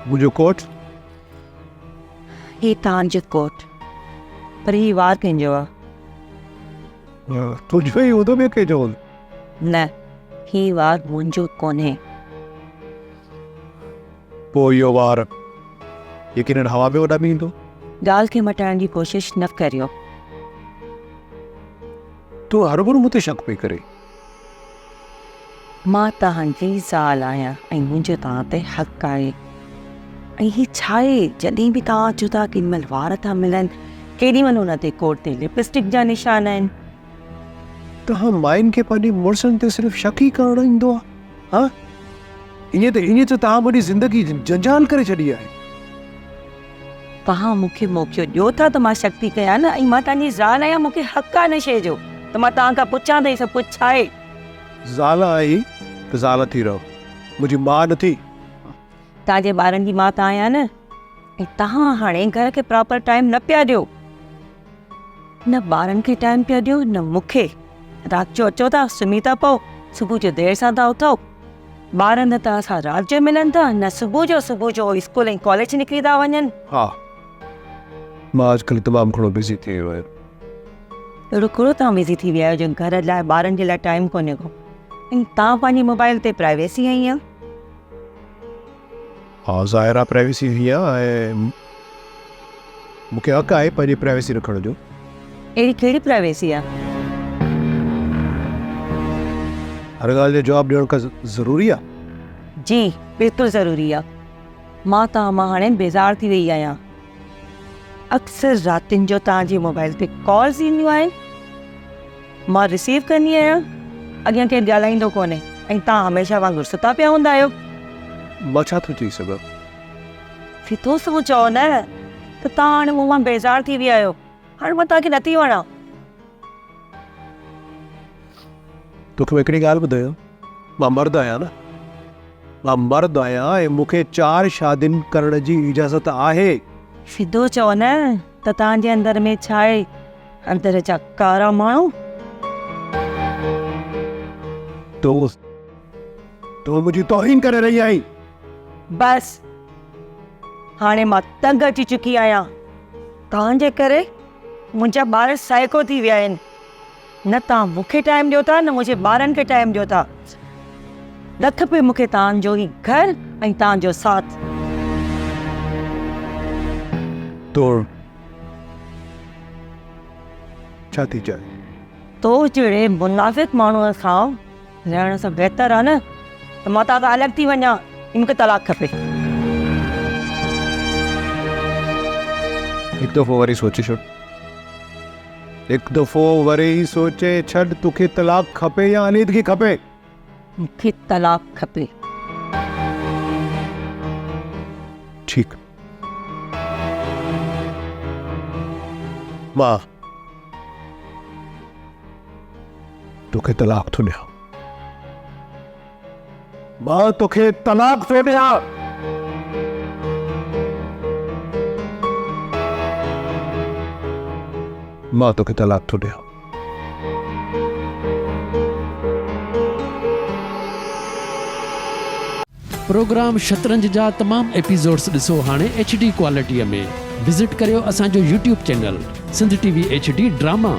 मुझे कोट ही तव्हांजो कोट पर ही वार कंहिंजो आहे? तुझो ही हूंदो ॿिए कंहिंजो? न, ही वार मुंहिंजो कोन्हे। पोइ इहो वार यकीनन हवा में उॾामी ईंदो। ॻाल्हि खे मटाइण जी कोशिश न करियो। तूं हरभरू मूं ते शक पई करे। मां तव्हांजी ज़ाल आहियां ऐं मुंहिंजो तव्हां ते हक़ आहे। ऐं ही छा आहे, जॾहिं बि तव्हां अचो था केॾी महिल वार था मिलनि, केॾी महिल हुन ते कोट ते लिपस्टिक जा निशान आहिनि। तव्हां माइनि खे पंहिंजी मुड़ुसनि ते सिर्फ़ु शक ई करणु ईंदो आहे? हा, ईअं त तव्हां मुंहिंजी ज़िंदगी जंजाल करे छॾी आहे। तव्हां मूंखे मौक़ो ॾियो था त मां शक थी कयां न, ऐं मां तव्हांजी ज़ाल आहियां, मूंखे हक़ आहे न शइ जो, त मां तव्हां खां पुछां त सभु कुझु छा आहे। ज़ाल आई त ज़ाल थी रहो, मुंहिंजी माउ नथी। तव्हांजे ॿारनि जी माउ त आहियां न, ऐं तव्हां हाणे घर खे प्रॉपर टाइम न पिया ॾियो। न ॿारनि खे टाइम पिया ॾियो, न मूंखे। राति जो अचो था, सुम्ही था पओ, सुबुह जो देरि सां था उथो। ॿार न त असां राति जो मिलनि था, न सुबुह जो स्कूल ऐं कॉलेज निकिरी था वञनि। हा, मां अॼुकल्ह तमामु घणो बिज़ी थी वियो आहियां। अहिड़ो कहिड़ो तव्हां बिज़ी थी विया आहियो जो घर लाइ ॿारनि जे लाइ टाइम कोन्हे को? ऐं तव्हां पंहिंजी मोबाइल ते प्राइवेसी आई आहे। हा, ज़ाहिर आहे प्राइवेसी हुई आहे ऐं मूंखे हक़ आहे पंहिंजी प्राइवेसी रखण जो। अहिड़ी कहिड़ी प्राइवेसी आहे? हर ॻाल्हि जो जवाबु ॾियण खां ज़रूरी आहे? जी बिल्कुलु ज़रूरी आहे। मां तव्हां मां हाणे बेज़ार थी वई आहियां। अक्सर रातिनि जो तव्हांजी मोबाइल ते कॉल्स ईंदियूं आहिनि, मां रिसीव कंदी आहियां, अॻियां केरु ॻाल्हाईंदो कोन्हे, ऐं तव्हां हमेशह वांगुरु सुता पिया हूंदा आहियो। मां छा थो चई सघां? फितो सो चओ न, त तव्हां हाणे मूं मां बेज़ार थी विया आहियो। हाणे मां तव्हांखे नथी वणां। तोखे हिकिड़ी ॻाल्हि ॿुधायो, मां मर्द आहियां न, मां मर्द आहियां ऐं मूंखे 4 शादियुनि करण जी इजाज़त आहे। फिदो चओ न, त तव्हांजे अंदर में छा आहे? अंदर जा कारा माण्हू। तो मुंहिंजी तौहीन करे रही आहीं। बस हाणे मां तंग अची चुकी आहियां। तव्हांजे करे मुंहिंजा ॿार साइको थी विया आहिनि। न तव्हां मूंखे टाइम ॾियो था, न मुंहिंजे ॿारनि खे टाइम ॾियो था। न खपे मूंखे तव्हांजो ई घर ऐं तव्हांजो साथ। तो छा थी चए? तो जहिड़े मुनाफ़िक़ माण्हूअ सां रहण सां बहितर आहे न त मां तव्हां खां अलॻि थी वञा। मूंखे तलाक खपे। हिकु दफ़ो वरी सोचे छॾ। हिकु दफ़ो वरी सोचे छॾ, तोखे तलाक खपे या अलीदगी खपे? मूंखे तलाक खपे। ठीकु, मां तोखे तलाक थो ॾियां। मां तोखे तलाक थो ॾियां। मां तोखे तलाक थो ॾियां। प्रोग्राम शतरंज जा तमाम एपिसोड्स ॾिसो हाणे HD क्वालिटीअ में। विज़िट करियो असांजो YouTube channel Sindh TV HD drama.